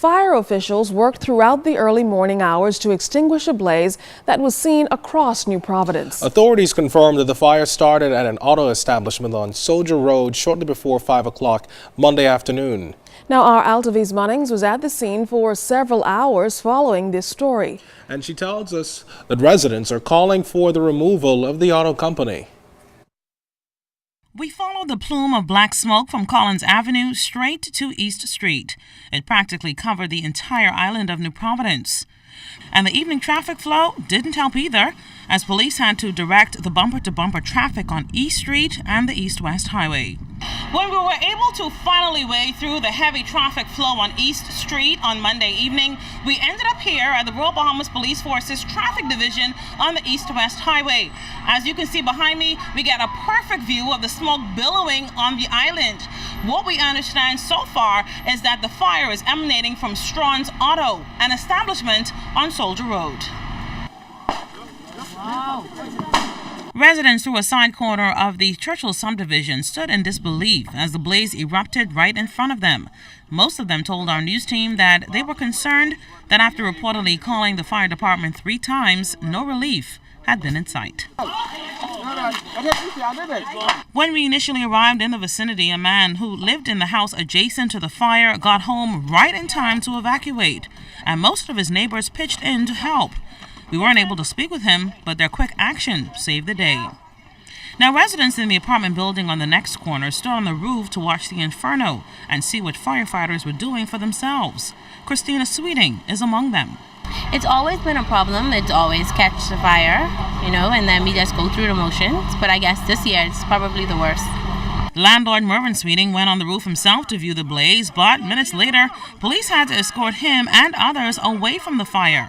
Fire officials worked throughout the early morning hours to extinguish a blaze that was seen across New Providence. Authorities confirmed that the fire started at an auto establishment on Soldier Road shortly before 5 o'clock Monday afternoon. Now, our Altavi's Munnings was at the scene for several hours following this story. And she tells us that residents are calling for the removal of the auto company. We followed the plume of black smoke from Collins Avenue straight to East Street. It practically covered the entire island of New Providence. And the evening traffic flow didn't help either, as police had to direct the bumper-to-bumper traffic on East Street and the East-West Highway. When we were able to finally wade through the heavy traffic flow on East Street on Monday evening, we ended up here at the Royal Bahamas Police Force's Traffic Division on the East-West Highway. As you can see behind me, we get a perfect view of the smoke billowing on the island. What we understand so far is that the fire is emanating from Strachan's Auto, an establishment on Soldier Road. Wow. Residents through a side corner of the Churchill subdivision stood in disbelief as the blaze erupted right in front of them. Most of them told our news team that they were concerned that after reportedly calling the fire department 3 times, no relief had been in sight. When we initially arrived in the vicinity, a man who lived in the house adjacent to the fire got home right in time to evacuate, and most of his neighbors pitched in to help. We weren't able to speak with him, but their quick action saved the day. Now, residents in the apartment building on the next corner stood on the roof to watch the inferno and see what firefighters were doing for themselves. Christina Sweeting is among them. It's always been a problem. It's always catch the fire, and then we just go through the motions. But I guess this year it's probably the worst. Landlord Mervyn Sweeting went on the roof himself to view the blaze, but minutes later, police had to escort him and others away from the fire.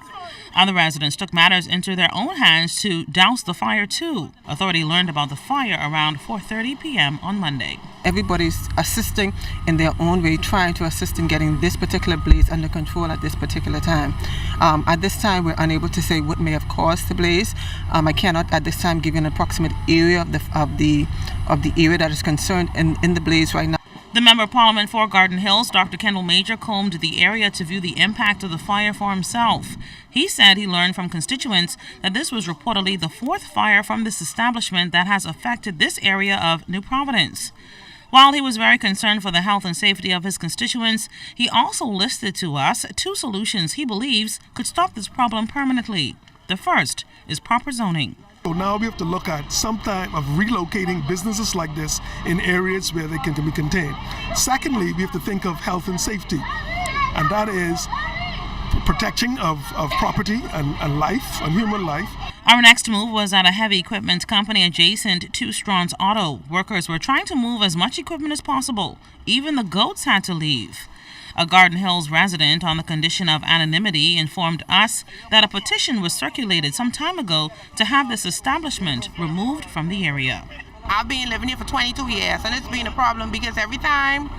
Other residents took matters into their own hands to douse the fire too. Authority learned about the fire around 4:30 p.m. on Monday. Everybody's assisting in their own way, trying to assist in getting this particular blaze under control at this particular time. At this time, we're unable to say what may have caused the blaze. I cannot at this time give you an approximate area of the area that is concerned in the blaze right now. The Member of Parliament for Garden Hills, Dr. Kendall Major, combed the area to view the impact of the fire for himself. He said he learned from constituents that this was reportedly the 4th fire from this establishment that has affected this area of New Providence. While he was very concerned for the health and safety of his constituents, he also listed to us 2 solutions he believes could stop this problem permanently. The first is proper zoning. So now we have to look at some type of relocating businesses like this in areas where they can be contained. Secondly, we have to think of health and safety, and that is protection of property and life, and human life. Our next move was at a heavy equipment company adjacent to Strachan's Auto. Workers were trying to move as much equipment as possible. Even the goats had to leave. A Garden Hills resident, on the condition of anonymity, informed us that a petition was circulated some time ago to have this establishment removed from the area. I've been living here for 22 years, and it's been a problem because every time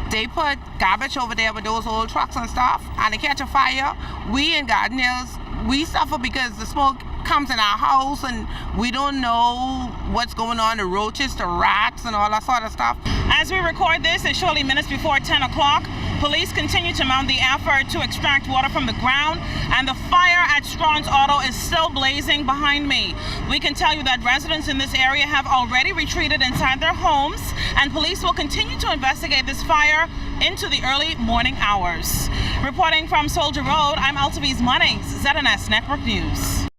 they put garbage over there with those old trucks and stuff, and they catch a fire, we in Garden Hills, we suffer because the smoke comes in our house and we don't know what's going on, the roaches, the rats, and all that sort of stuff. As we record this, it's shortly minutes before 10 o'clock. Police continue to mount the effort to extract water from the ground, and the fire at Strachan's Auto is still blazing behind me. We can tell you that residents in this area have already retreated inside their homes, and police will continue to investigate this fire into the early morning hours. Reporting from Soldier Road, I'm Altavi's Munnings, ZNS Network News.